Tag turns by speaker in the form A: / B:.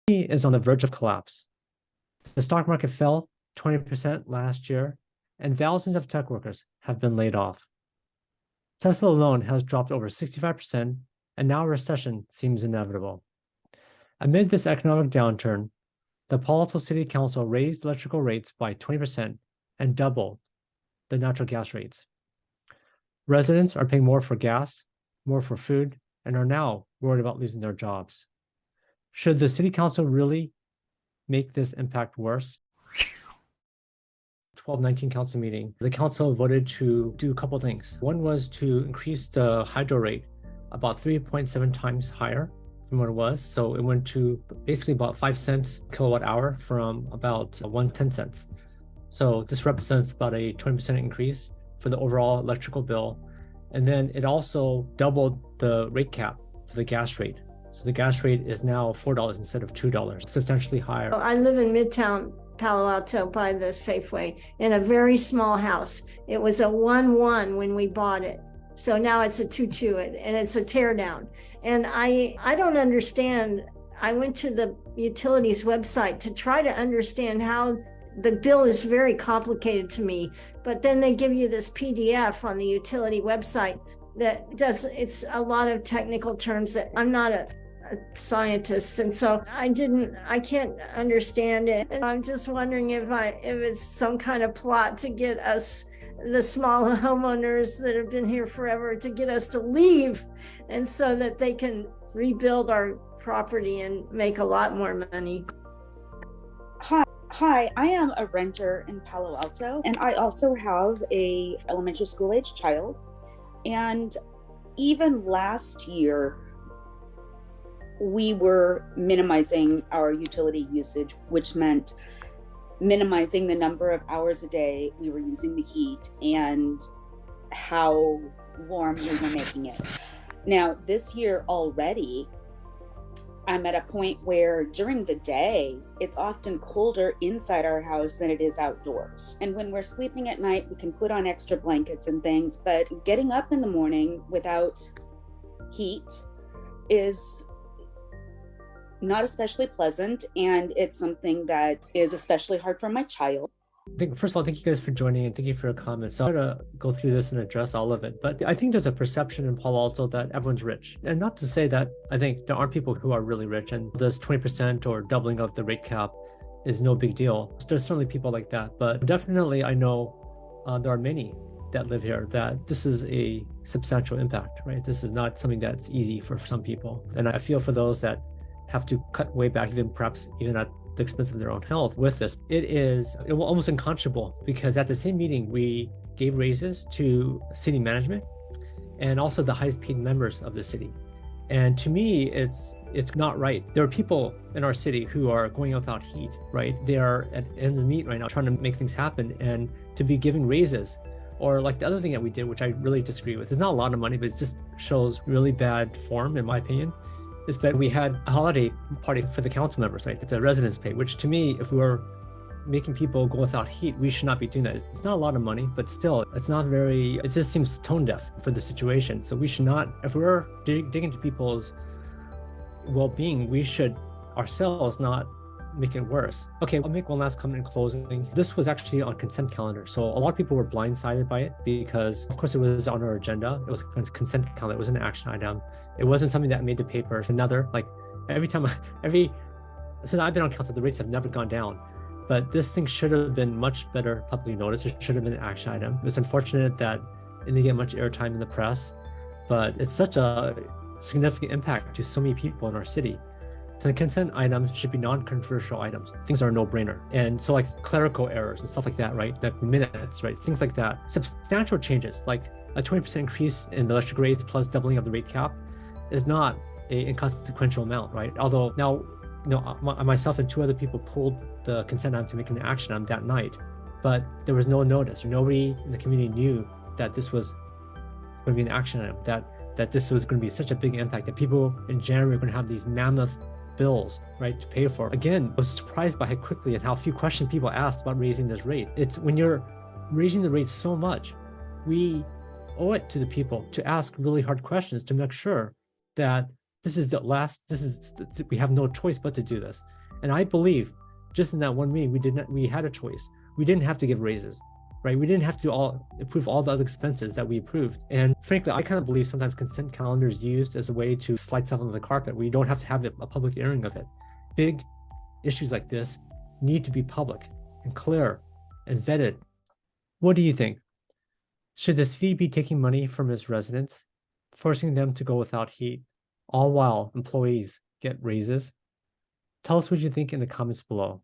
A: is on the verge of collapse. The stock market fell 20% last year, and thousands of tech workers have been laid off. Tesla alone has dropped over 65%, and now a recession seems inevitable. Amid this economic downturn, the Palo Alto City Council raised electrical rates by 20% and doubled the natural gas rates. Residents are paying more for gas, more for food, and are now worried about losing their jobs. Should the City Council really make this impact worse? 12-19 council meeting, the council voted to do a couple things. One was to increase the hydro rate about 3.7 times higher from what it was. So it went to basically about 5 cents kilowatt hour from about 1.10 cents. So this represents about a 20% increase for the overall electrical bill. And then it also doubled the rate cap for the gas rate. So the gas rate is now $4 instead of $2, substantially higher.
B: I live in Midtown Palo Alto by the Safeway in a very small house. It was a 1-1 when we bought it. So now it's a 2-2 and it's a tear down. And I don't understand. I went to the utilities website to try to understand how the bill is very complicated to me, but then they give you this PDF on the utility website that it's a lot of technical terms that I'm not a scientist, and so I can't understand it. And I'm just wondering if it's some kind of plot to get us, the small homeowners that have been here forever, to get us to leave, and so that they can rebuild our property and make a lot more money.
C: Hi, I am a renter in Palo Alto, and I also have a elementary school age child. And even last year, we were minimizing our utility usage, which meant minimizing the number of hours a day we were using the heat and how warm we were making it. Now, this year already, I'm at a point where during the day, it's often colder inside our house than it is outdoors. And when we're sleeping at night, we can put on extra blankets and things, but getting up in the morning without heat is not especially pleasant, and it's something that is especially hard for my child.
A: First of all, thank you guys for joining and thank you for your comments. So I'm going to go through this and address all of it. But I think there's a perception in Palo Alto that everyone's rich. And not to say that I think there aren't people who are really rich and this 20% or doubling of the rate cap is no big deal. There's certainly people like that. But definitely I know there are many that live here that this is a substantial impact, right? This is not something that's easy for some people. And I feel for those that have to cut way back, perhaps even at the expense of their own health with this. It is almost unconscionable because at the same meeting, we gave raises to city management and also the highest paid members of the city. And to me, it's not right. There are people in our city who are going without heat, right? They are at ends meet right now trying to make things happen, and to be giving raises, or like the other thing that we did, which I really disagree with. It's not a lot of money, but it just shows really bad form, in my opinion, is that we had a holiday party for the council members, right? It's a residence pay, which to me, if we were making people go without heat, we should not be doing that. It's not a lot of money, but still, it's not very, it just seems tone deaf for the situation. So we should not, if we're digging into people's well-being, we should ourselves not make it worse. Okay, I'll make one last comment in closing. This was actually on consent calendar. So a lot of people were blindsided by it because of course it was on our agenda. It was a consent calendar. It was an action item. It wasn't something that made the paper. Since I've been on council, the rates have never gone down. But this thing should have been much better publicly noticed. It should have been an action item. It's unfortunate that it didn't get much airtime in the press, but it's such a significant impact to so many people in our city. So the consent items should be non-controversial items. Things are a no-brainer. And so like clerical errors and stuff like that, right? Like minutes, right? Things like that. Substantial changes, like a 20% increase in the electric rates plus doubling of the rate cap is not an inconsequential amount, right? Although now, myself and 2 other people pulled the consent item to make an action item that night, but there was no notice. Nobody in the community knew that this was going to be an action item, that this was going to be such a big impact, that people in January are going to have these mammoth bills, right, to pay for. Again, I was surprised by how quickly and how few questions people asked about raising this rate. It's when you're raising the rate so much, we owe it to the people to ask really hard questions to make sure that this is we have no choice but to do this. And I believe just in that one meeting, we had a choice. We didn't have to give raises, right? We didn't have to approve all the other expenses that we approved. And frankly, I kind of believe sometimes consent calendars used as a way to slide stuff under the carpet where you don't have to have a public airing of it. Big issues like this need to be public and clear and vetted. What do you think? Should the city be taking money from its residents, forcing them to go without heat, all while employees get raises? Tell us what you think in the comments below.